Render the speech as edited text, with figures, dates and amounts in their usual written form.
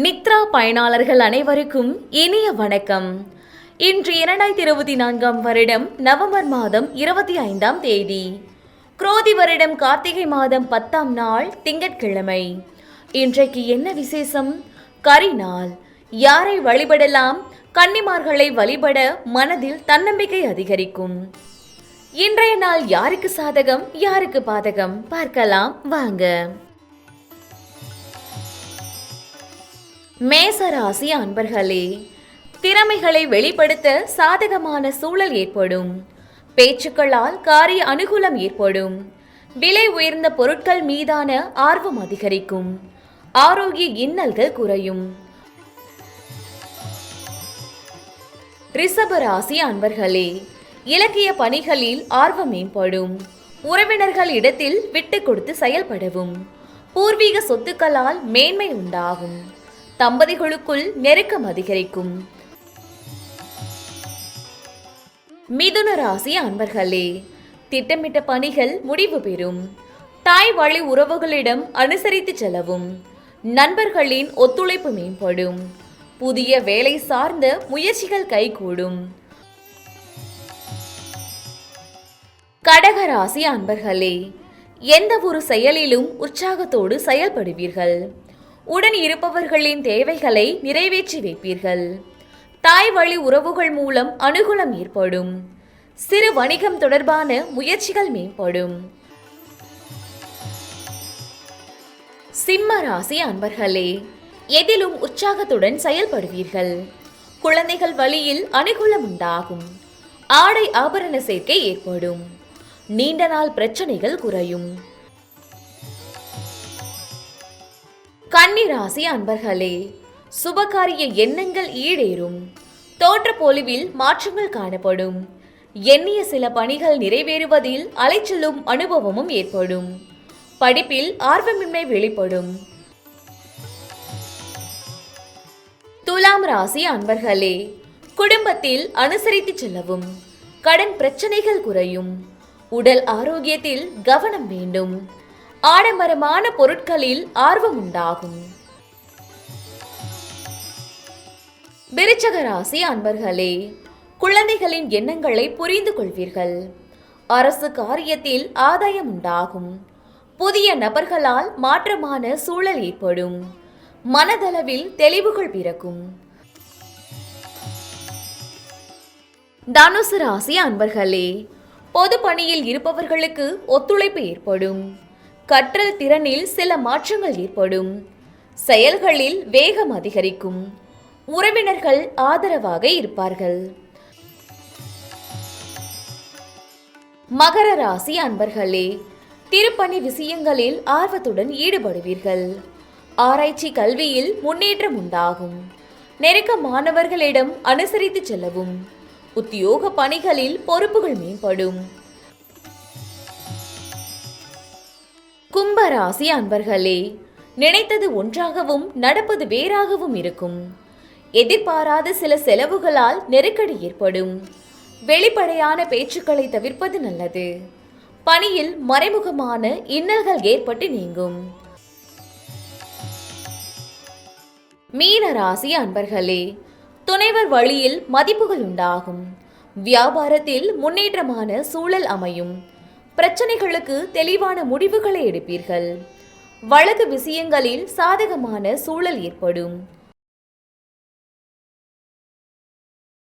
நித்ரா பயனாளர்கள் அனைவருக்கும் இனிய வணக்கம். இன்று 2024 வருடம் நவம்பர் மாதம் 25ஆம் தேதி, குரோதி வருடம் கார்த்திகை மாதம் 10ஆம் நாள் திங்கட்கிழமை. இன்றைக்கு என்ன விசேஷம்? கரிநாள். யாரை வழிபடலாம்? கன்னிமார்களை வழிபட மனதில் தன்னம்பிக்கை அதிகரிக்கும். இன்றைய நாள் யாருக்கு சாதகம், யாருக்கு பாதகம் பார்க்கலாம் வாங்க. மேசராசி அன்பர்களே, திறமைகளை வெளிப்படுத்த சாதகமான சூழல் ஏற்படும். பேச்சுக்களால் காரிய அனுகூலம் ஏற்படும். விலை உயர்ந்த பொருட்கள் மீதான ஆர்வம் அதிகரிக்கும். ஆரோக்கிய இன்னல்கள் குறையும். ரிஷபராசி அன்பர்களே, இலக்கிய பணிகளில் ஆர்வம் மேம்படும். உறவினர்கள் இடத்தில் விட்டு கொடுத்து செயல்படவும். பூர்வீக சொத்துக்களால் மேன்மை உண்டாகும். தம்பதிகளுக்குள் நெருக்கம் அதிகரிக்கும். மிதுன ராசி அன்பர்களே, திட்டமிட்ட பணிகள் முடிவு பெறும். தாய் வழி உறவுகளிடம் அனுசரித்து செல்லவும். நண்பர்களின் ஒத்துழைப்பு மேம்படும். புதிய வேலை சார்ந்த முயற்சிகள் கைகூடும். கடகராசி அன்பர்களே, எந்த ஒரு செயலிலும் உற்சாகத்தோடு செயல்படுவீர்கள். உடன் இருப்பவர்களின் தேவைகளை நிறைவேற்றி வைப்பீர்கள். தாய் வழி உறவுகள் மூலம் அனுகூலம் ஏற்படும். சிறு வணிகம் தொடர்பான முயற்சிகள் மேம்படும். சிம்ம ராசி அன்பர்களே, எதிலும் உற்சாகத்துடன் செயல்படுவீர்கள். குழந்தைகள் வழியில் அனுகூலம் உண்டாகும். ஆடை ஆபரண சேர்க்கை ஏற்படும். நீண்ட நாள் பிரச்சனைகள் குறையும். கன்னிராசி அன்பர்களே, சுபகாரிய எண்ணங்கள் ஈடேறும். தோற்ற பொலிவில் மாற்றங்கள் காணப்படும். எண்ணிய சில பணிகள் நிறைவேறுவதில் அலைச்சலும் அனுபவமும் ஏற்படும். படிப்பில் ஆர்வமின்மை வெளிப்படும். துலாம் ராசி அன்பர்களே, குடும்பத்தில் அனுசரித்து செல்லவும். கடன் பிரச்சனைகள் குறையும். உடல் ஆரோக்கியத்தில் கவனம் வேண்டும். ஆடம்பரமான பொருட்களில் ஆர்வம் உண்டாகும். விருச்சக ராசி அன்பர்களே, குழந்தைகளின் எண்ணங்களை புரிந்து கொள்வீர்கள். அரசு காரியத்தில் ஆதாயம் உண்டாகும். புதிய நபர்களால் மாற்றமான சூழல் ஏற்படும். மனதளவில் தெளிவுகள் பிறக்கும். தனுசு ராசி அன்பர்களே, பொது பணியில் இருப்பவர்களுக்கு ஒத்துழைப்பு ஏற்படும். கற்றல் திறனில் சில மாற்றங்கள் ஏற்படும். செயல்களில் வேகம் அதிகரிக்கும். உறவினர்கள் ஆதரவாக இருப்பார்கள். மகர ராசி அன்பர்களே, திருப்பணி விஷயங்களில் ஆர்வத்துடன் ஈடுபடுவீர்கள். ஆராய்ச்சி கல்வியில் முன்னேற்றம் உண்டாகும். நெருக்கமானவர்களிடம் அனுசரித்து செல்லவும். உத்தியோக பணிகளில் பொறுப்புகள் மேம்படும். கும்பராசி அன்பர்களே, நினைத்தது ஒன்றாகவும் நடப்பது வேறாகவும் இருக்கும். எதிர்பாராத சில செலவுகளால் நெருக்கடி ஏற்படும். வெளிப்படையான பேச்சுக்களை தவிர்ப்பது நல்லது. பணியில் மறைமுகமான இன்னல்கள் ஏற்பட்டு நீங்கும். மீன ராசி அன்பர்களே, துணைவர் வழியில் மதிப்புகள் உண்டாகும். வியாபாரத்தில் முன்னேற்றமான சூழல் அமையும். பிரச்சனைகளுக்கு தெளிவான முடிவுகளை எடுப்பீர்கள். வழக்கு விஷயங்களில் சாதகமான சூழல் ஏற்படும்.